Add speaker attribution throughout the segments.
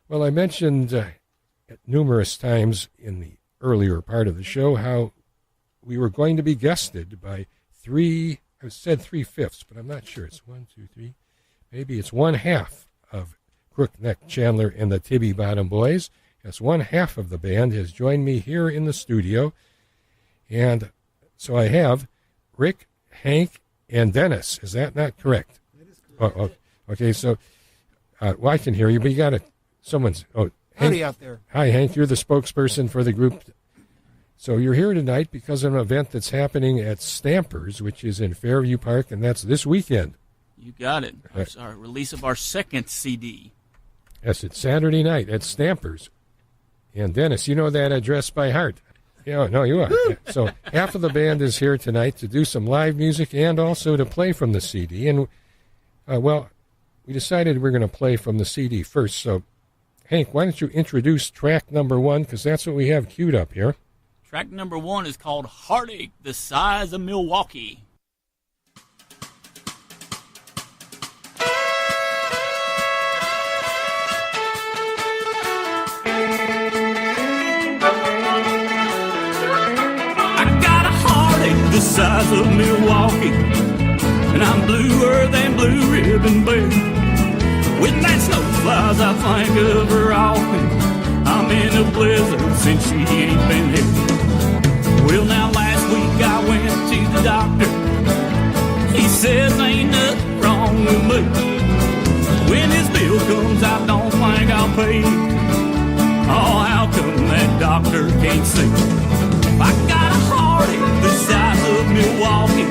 Speaker 1: Well, I mentioned at numerous times in the earlier part of the show how we were going to be guested by I said 3/5, but I'm not sure. It's 1, 2, 3. Maybe it's one half of Crookneck Chandler and the Tibbee Bottom Boys. Yes, one half of the band has joined me here in the studio. And so I have Rick, Hank, and Dennis. Is that not correct?
Speaker 2: That is correct.
Speaker 1: Oh, okay, so well, I can hear you, but you got to, Hank,
Speaker 2: Howdy out there.
Speaker 1: Hi, Hank. You're the spokesperson for the group. So you're here tonight because of an event that's happening at Stampers, which is in Fairview Park, and that's this weekend.
Speaker 3: You got it. It's our release of our second CD.
Speaker 1: Yes, it's Saturday night at Stampers. And Dennis, you know that address by heart. Yeah, no, you are. So half of the band is here tonight to do some live music and also to play from the CD. And, we decided we're going to play from the CD first. So, Hank, why don't you introduce track number 1, because that's what we have queued up here.
Speaker 3: Track number 1 is called Heartache, the Size of Milwaukee. I got a heartache the size of Milwaukee, and I'm bluer than Blue Ribbon Bay. When that snow flies, I think of her often. I'm in a blizzard since she ain't been here. Well, now last week I went to the doctor. He says ain't nothing wrong with me. When his bill comes, I don't think I'll pay. Oh, how come that doctor can't see? I got a heartache the size of Milwaukee,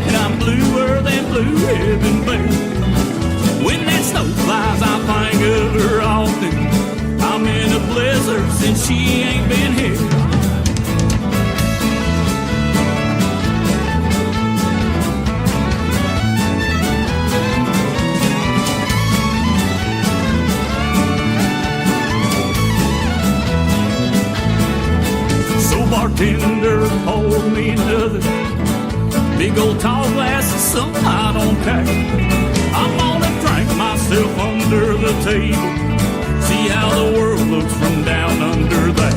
Speaker 3: and I'm bluer than Blue Ribbon Bay. When that snow flies, I think of her often. I'm in a blizzard since she ain't been here. So bartender, hold me another big old tall glass of some I don't care. I'm gonna drink myself under the table, see how the world looks from down under that.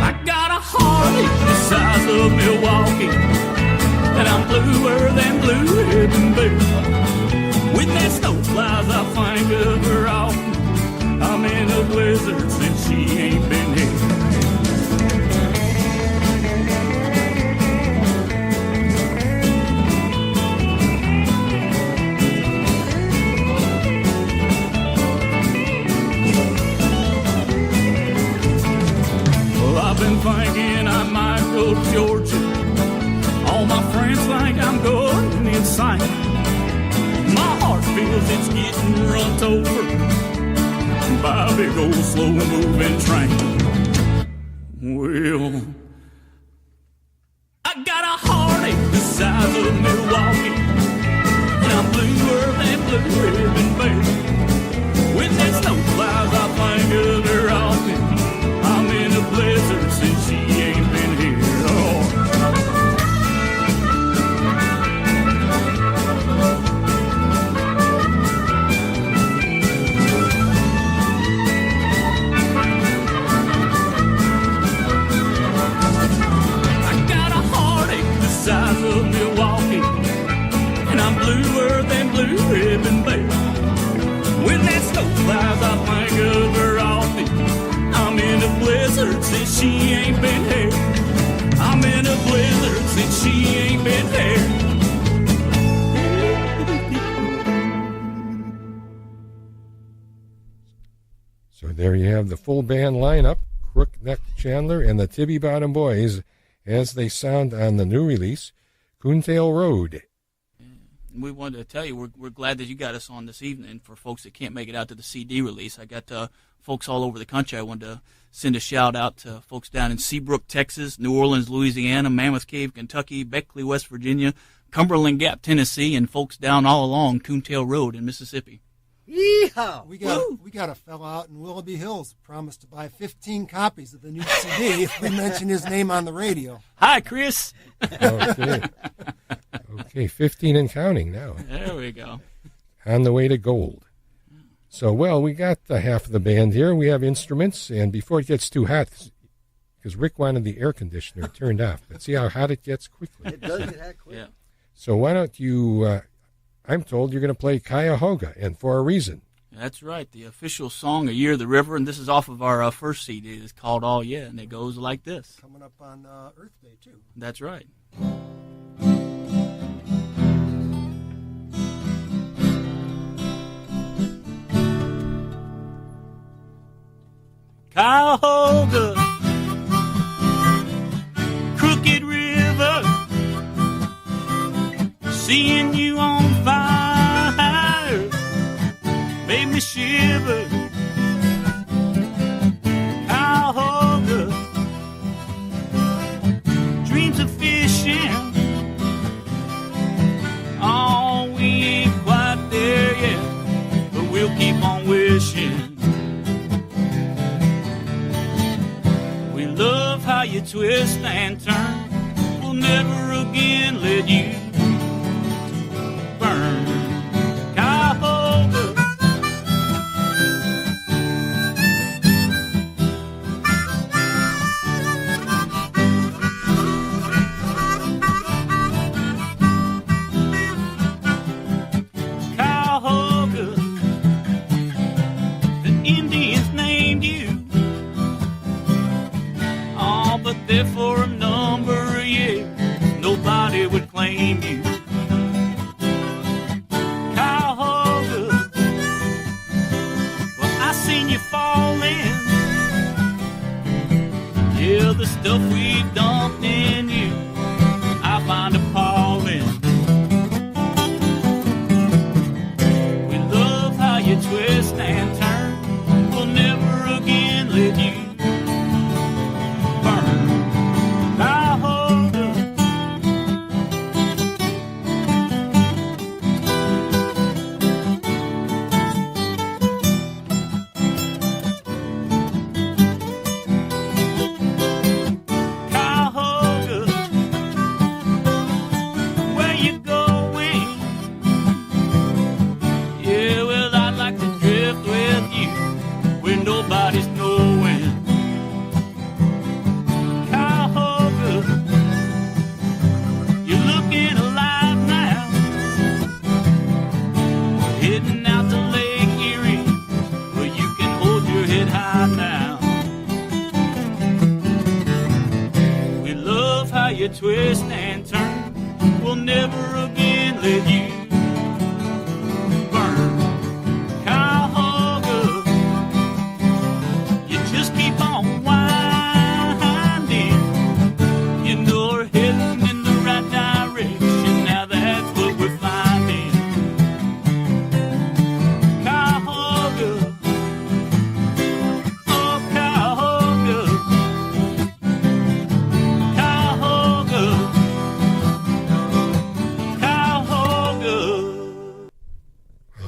Speaker 3: I got a heartache the size of Milwaukee, and I'm bluer than Blue Ribbon Bay. When that snow flies, I think of her often. I'm in a blizzard since she ain't been here. Thinking I might go to Georgia. All my friends think I'm going insane. My heart feels it's getting run over by a big old slow-moving train. Well, I got a heartache the size of Milwaukee, and I'm bluer than Blue Ribbon Bay. When that snow flies, I think of her often. I'm in a blizzard since she ain't been here. Oh. I got a heartache the size of Milwaukee, and I'm bluer than Blue Ribbon Bay. When that snow flies, I think of her often. I'm in a blizzard since she ain't been here. I'm in a blizzard since she ain't been here.
Speaker 1: So there you have the full band lineup, Crookneck Chandler and the Tibbee Bottom Boys, as they sound on the new release, Coontail Road.
Speaker 3: We wanted to tell you we're glad that you got us on this evening. For folks that can't make it out to the CD release, I got folks all over the country. I wanted to send a shout out to folks down in Seabrook, Texas, New Orleans, Louisiana, Mammoth Cave, Kentucky, Beckley, West Virginia, Cumberland Gap, Tennessee, and folks down all along Coontail Road in Mississippi.
Speaker 2: Yeehaw! We got a fella out in Willoughby Hills promised to buy 15 copies of the new CD if we mention his name on the radio.
Speaker 3: Hi, Chris.
Speaker 1: Okay, 15 and counting now.
Speaker 3: There we go.
Speaker 1: On the way to gold. So, well, we got half of the band here. We have instruments, and before it gets too hot, because Rick wanted the air conditioner turned off, but see how hot it gets quickly.
Speaker 4: It does get hot quick.
Speaker 3: Yeah.
Speaker 1: So why don't you, I'm told you're going to play Cuyahoga, and for a reason.
Speaker 3: That's right, the official song, A Year of the River, and this is off of our first CD. It's called All Yeah, and it goes like this.
Speaker 2: Coming up on Earth Day, too.
Speaker 3: That's right. Cuyahoga, Crooked River, seeing you on fire made me shiver. Cuyahoga, dreams of fishing, oh, we ain't quite there yet, but we'll keep on wishing. Love how you twist and turn. We'll never again let you burn. Cuyahoga, Cuyahoga, the Indians named you. But there for a number of years, nobody would claim you. Cuyahoga, well, I seen you falling. Yeah, the stuff we've dumped in you, I find appalling. We love how you twist and turn. We'll never again let you nobody's knowing. Cuyahoga, you're looking alive now. We're heading out to Lake Erie, where you can hold your head high now. We love how you twist and turn. We'll never again let you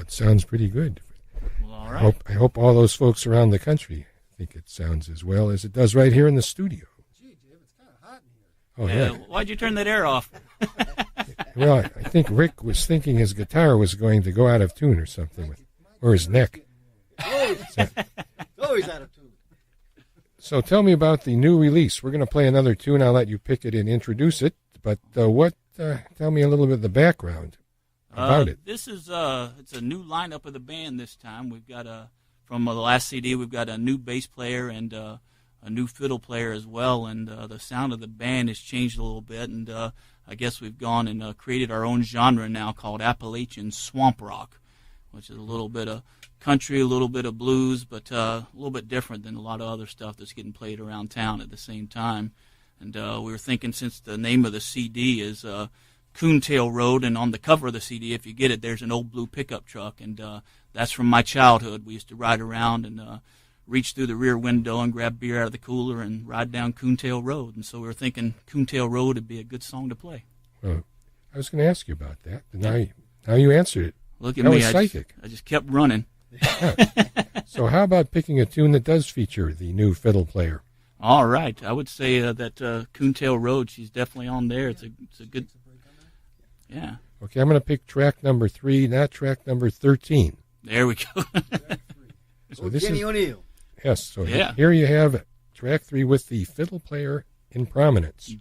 Speaker 1: Sounds pretty good.
Speaker 3: Well, all right.
Speaker 1: I hope all those folks around the country think it sounds as well as it does right here in the studio.
Speaker 2: Gee, Dave, it's kind of hot in here.
Speaker 1: Oh, yeah.
Speaker 3: Why'd you turn that air off?
Speaker 1: Well, I think Rick was thinking his guitar was going to go out of tune or something, or his neck.
Speaker 4: Always out of tune.
Speaker 1: So tell me about the new release. We're going to play another tune. I'll let you pick it and introduce it. But tell me a little bit of the background about it.
Speaker 3: This is it's a new lineup of the band this time. We've got from the last CD, we've got a new bass player and a new fiddle player as well, and the sound of the band has changed a little bit, and I guess we've gone and created our own genre now called Appalachian Swamp Rock, which is a little bit of country, a little bit of blues, but a little bit different than a lot of other stuff that's getting played around town at the same time. And we were thinking, since the name of the CD is Coontail Road, and on the cover of the CD, if you get it, there's an old blue pickup truck, and that's from my childhood. We used to ride around and reach through the rear window and grab beer out of the cooler and ride down Coontail Road. And so we were thinking Coontail Road would be a good song to play.
Speaker 1: Well, I was going to ask you about that, but now you answered it.
Speaker 3: Look at
Speaker 1: that
Speaker 3: me,
Speaker 1: was psychic.
Speaker 3: I just kept running.
Speaker 1: Yeah. So how about picking a tune that does feature the new fiddle player?
Speaker 3: All right, I would say that Coontail Road, she's definitely on there. It's a good. Yeah.
Speaker 1: Okay, I'm going to pick track number 3, not track number 13.
Speaker 4: There we go.
Speaker 1: So this
Speaker 5: Kenny
Speaker 1: is
Speaker 5: O'Neill.
Speaker 1: yes. So
Speaker 4: Yeah.
Speaker 1: here you have track 3 with the fiddle player in prominence.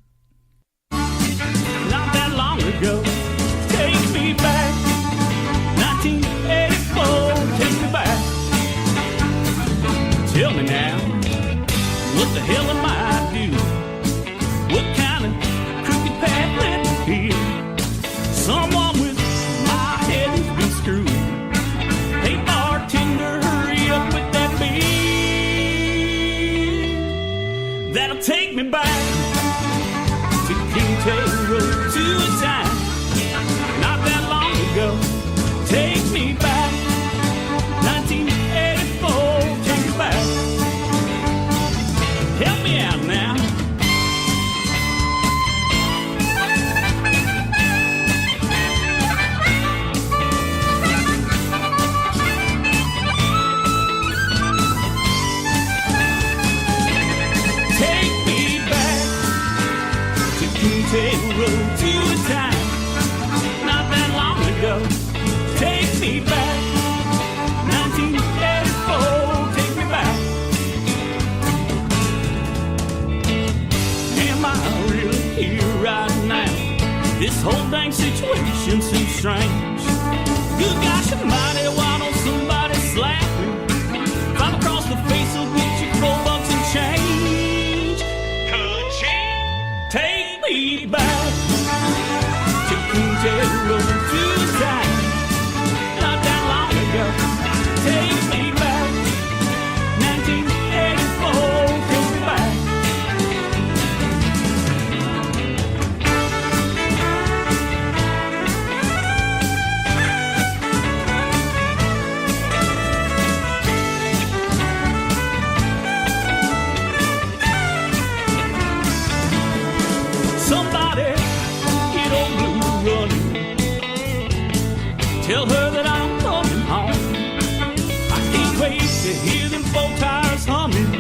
Speaker 3: Not that long ago, take me back. 1984, take me back. Tell me now, what the hell am I doing? What kind of crooked path led me here? Someone with my head has been screwed. Hey bartender, hurry up with that beer. That'll take me back to Coontail Road to a time not that long ago. Take me back, 1984, take me back. Help me out now. Take me back to Coontail Road to a time not that long ago. Take me back, 1984, take me back. Am I really here right now? This whole dang situation seems strange. Good gosh almighty, why don't somebody slap me? If I'm across the face, I'll get you cold bucks and change. Could you take me back to Coontail Road to a time not that long ago? Take me back, 1984, take me back. Somebody get old Blue running. Tell her that I'm coming home. I can't wait to hear them four tires humming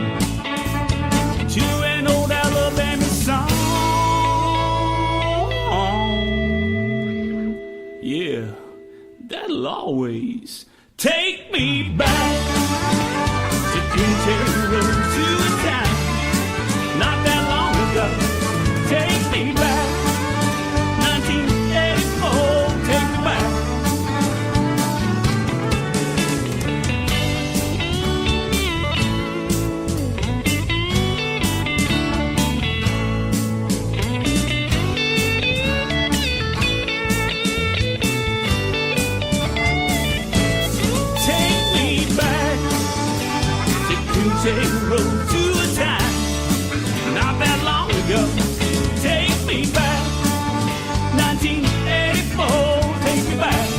Speaker 3: to an old Alabama song. Yeah, that'll always take me back to Coontail Road to a time not that long ago. Take me back, 1984, take me back. Take me back to Coontail Road to a time not that long ago. Take me back, 1984, take me back.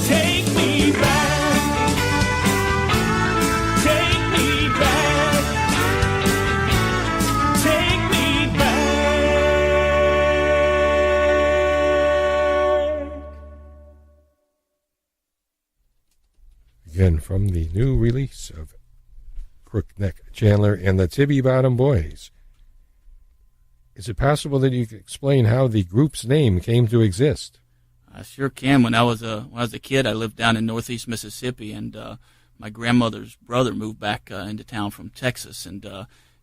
Speaker 3: Take me back, take me back, take me back.
Speaker 1: Again, from the new release of Crookneck Chandler and the Tibbee Bottom Boys. Is it possible that you could explain how the group's name came to exist?
Speaker 4: I sure can. When I was a kid, I lived down in northeast Mississippi, and my grandmother's brother moved back into town from Texas, and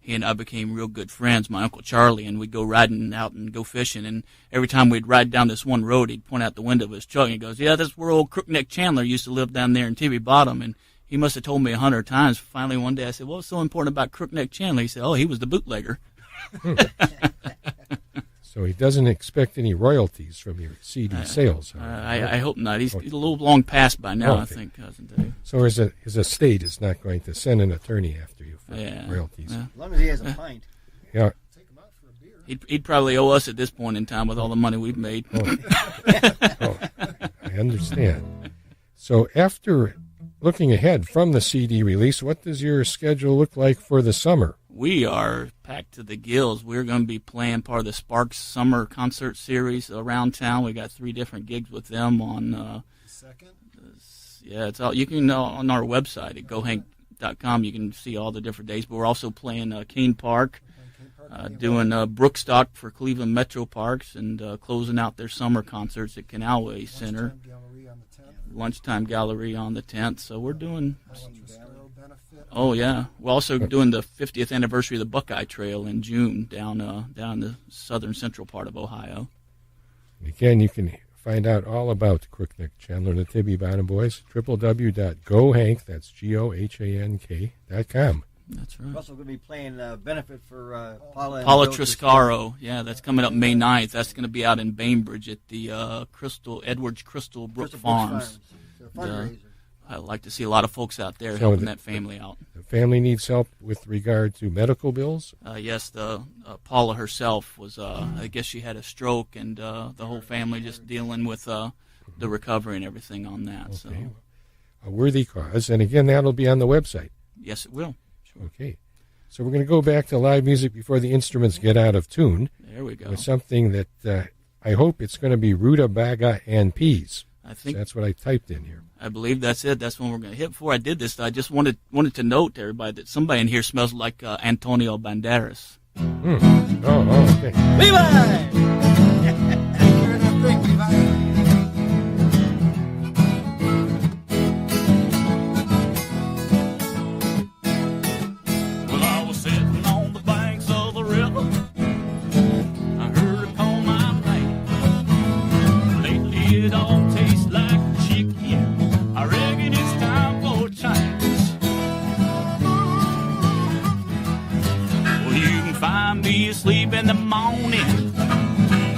Speaker 4: he and I became real good friends, my Uncle Charlie, and we'd go riding out and go fishing, and every time we'd ride down this one road, he'd point out the window of his truck, and he goes, yeah, that's where old Crookneck Chandler used to live down there in Tibbee Bottom, and he must have told me 100 times. Finally, one day I said, what's so important about Crookneck Chandler? He said, oh, he was the bootlegger.
Speaker 1: So he doesn't expect any royalties from your CD sales.
Speaker 4: I hope not. He's a little long past by now,
Speaker 1: Okay.
Speaker 4: I think, Cuzin Dave.
Speaker 1: So his estate is not going to send an attorney after you for royalties.
Speaker 4: Yeah.
Speaker 5: As long as he has a pint.
Speaker 1: Yeah.
Speaker 4: He'd probably owe us at this point in time with all the money we've made.
Speaker 1: Oh, I understand. So after looking ahead from the CD release, what does your schedule look like for the summer?
Speaker 4: We are packed to the gills. We're going to be playing part of the Sparks Summer Concert Series around town. We got 3 different gigs with them on.
Speaker 2: Second.
Speaker 4: Yeah, it's all you can on our website at gohank.com. You can see all the different days. But we're also playing Keene Park, doing Brookstock for Cleveland Metro Parks, and closing out their summer concerts at Canalway Center. lunchtime gallery on the 10th. So we're doing. Oh yeah, we're also doing the 50th anniversary of the Buckeye Trail in June down the southern central part of Ohio.
Speaker 1: Again, you can find out all about Crookneck Chandler and the Tibbee Bottom Boys. www.gohank, that's GOHANK.com.
Speaker 4: That's right.
Speaker 5: We're also going to be playing benefit for
Speaker 4: Paula Triscaro. Yeah, that's coming up May 9th. That's going to be out in Bainbridge at the Edwards Crystal Brook Farms. I'd like to see a lot of folks out there helping that family out.
Speaker 1: The family needs help with regard to medical bills?
Speaker 4: Yes, Paula herself was, I guess she had a stroke, and the whole family just dealing with the recovery and everything on that.
Speaker 1: Okay.
Speaker 4: So.
Speaker 1: A worthy cause, and again, that'll be on the website.
Speaker 4: Yes, it will. Sure.
Speaker 1: Okay. So we're going to go back to live music before the instruments get out of tune.
Speaker 4: There we go.
Speaker 1: With something that I hope it's going to be Rutabagas and Peas.
Speaker 4: I think
Speaker 1: so that's what I typed in here.
Speaker 4: I believe that's it. That's what we're going to hit. Before I did this, I just wanted to note to everybody that somebody in here smells like Antonio Banderas.
Speaker 1: Oh, okay.
Speaker 5: Levi!
Speaker 3: Well, I was sitting on the banks of the river. I heard her call my name. Lately it all tastes like chicken. I reckon it's time for a change. Well, you can find me asleep in the morning.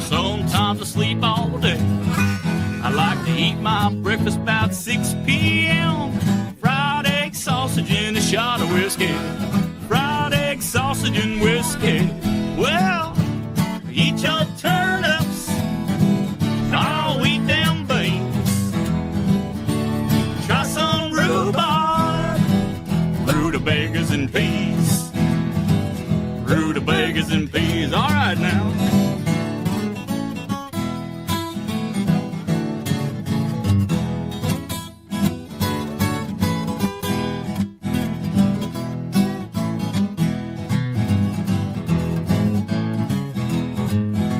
Speaker 3: Sometimes I sleep all day. I like to eat my breakfast about 6 p.m. Fried egg, sausage, and a shot of whiskey. Fried egg, sausage, and whiskey. Well, eat your turnips. I'll eat them beans. Try some rhubarb. Rutabagas and peas. Rutabagas and peas. All right now.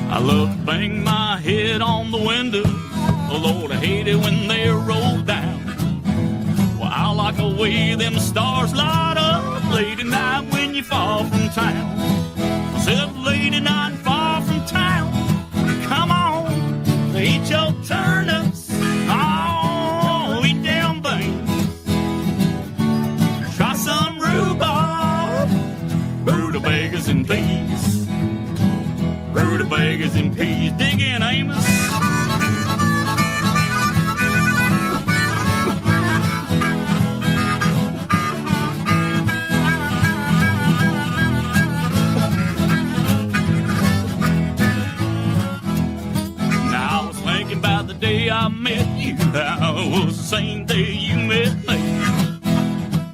Speaker 3: I love to bang my head on the window. Oh, Lord, I hate it when they roll down. Well, I like the way them stars light up late at night when you fall from town. I said late at night far from town. Come on, eat your turnips. Oh, eat them beans. Try some rhubarb. Rutabagas and peas. Rutabagas and peas. Dig in, Amos. Now I was thinking about the day I met you. How it was the same day you met me.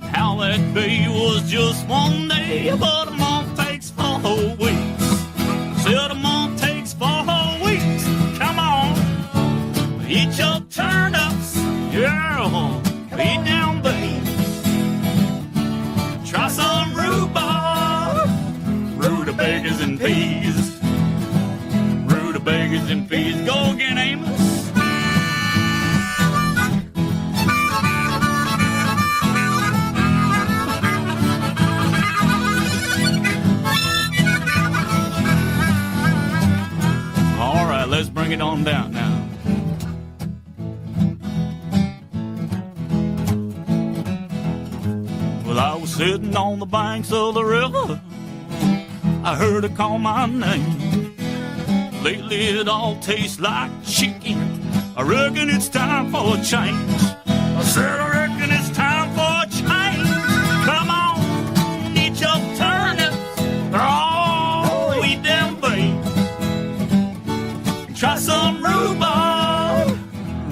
Speaker 3: How that day was just one day, but a month takes 4 whole weeks. Said a month takes 4 whole weeks. Come on, eat your turnips, yeah, eat down beans. Try some rhubarb, rutabagas and peas, rutabagas and peas. Go again, Amos. Let's bring it on down now. Well, I was sitting on the banks of the river. I heard her call my name. Lately it all tastes like chicken. I reckon it's time for a change. I said I reckon it's time for a change. Come on, eat your turnips. Oh, eat them beans. Try some rhubarb,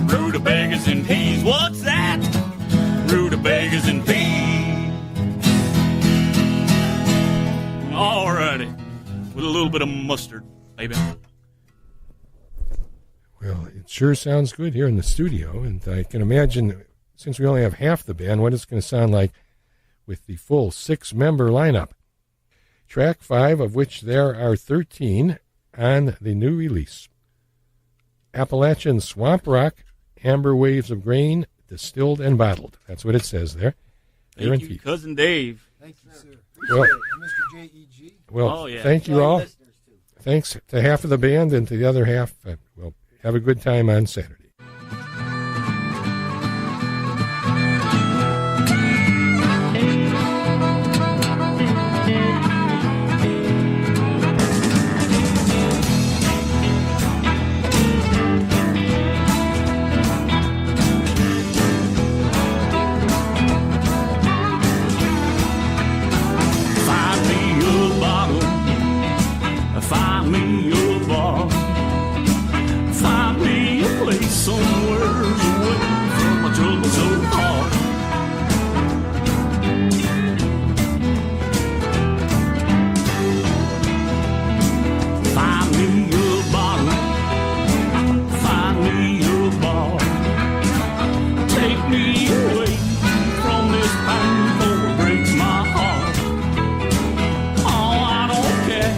Speaker 3: rutabagas and peas. What's that? Rutabagas and peas. Alrighty, with a little bit of mustard, maybe.
Speaker 1: Well, it sure sounds good here in the studio, and I can imagine, since we only have half the band, what it's going to sound like with the full 6-member lineup. Track 5, of which there are 13 on the new release. Appalachian Swamp Rock Amber Waves of Grain, distilled and bottled. That's what it says there.
Speaker 4: Thank you, Cuzin Dave.
Speaker 2: Thank you, sir.
Speaker 1: Well,
Speaker 2: And Mr. J.E.G.
Speaker 1: Well, thank you all. Thanks to half of the band, and to the other half, well, have a good time on Saturday.
Speaker 3: Find me a bar. Find me a place somewhere away from my trouble so hard. Find me a bottle. Find me a bar. Take me away from this pain before it breaks my heart. Oh, I don't care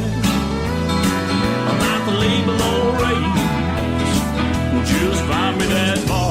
Speaker 3: about the label or race. Just find me that bar.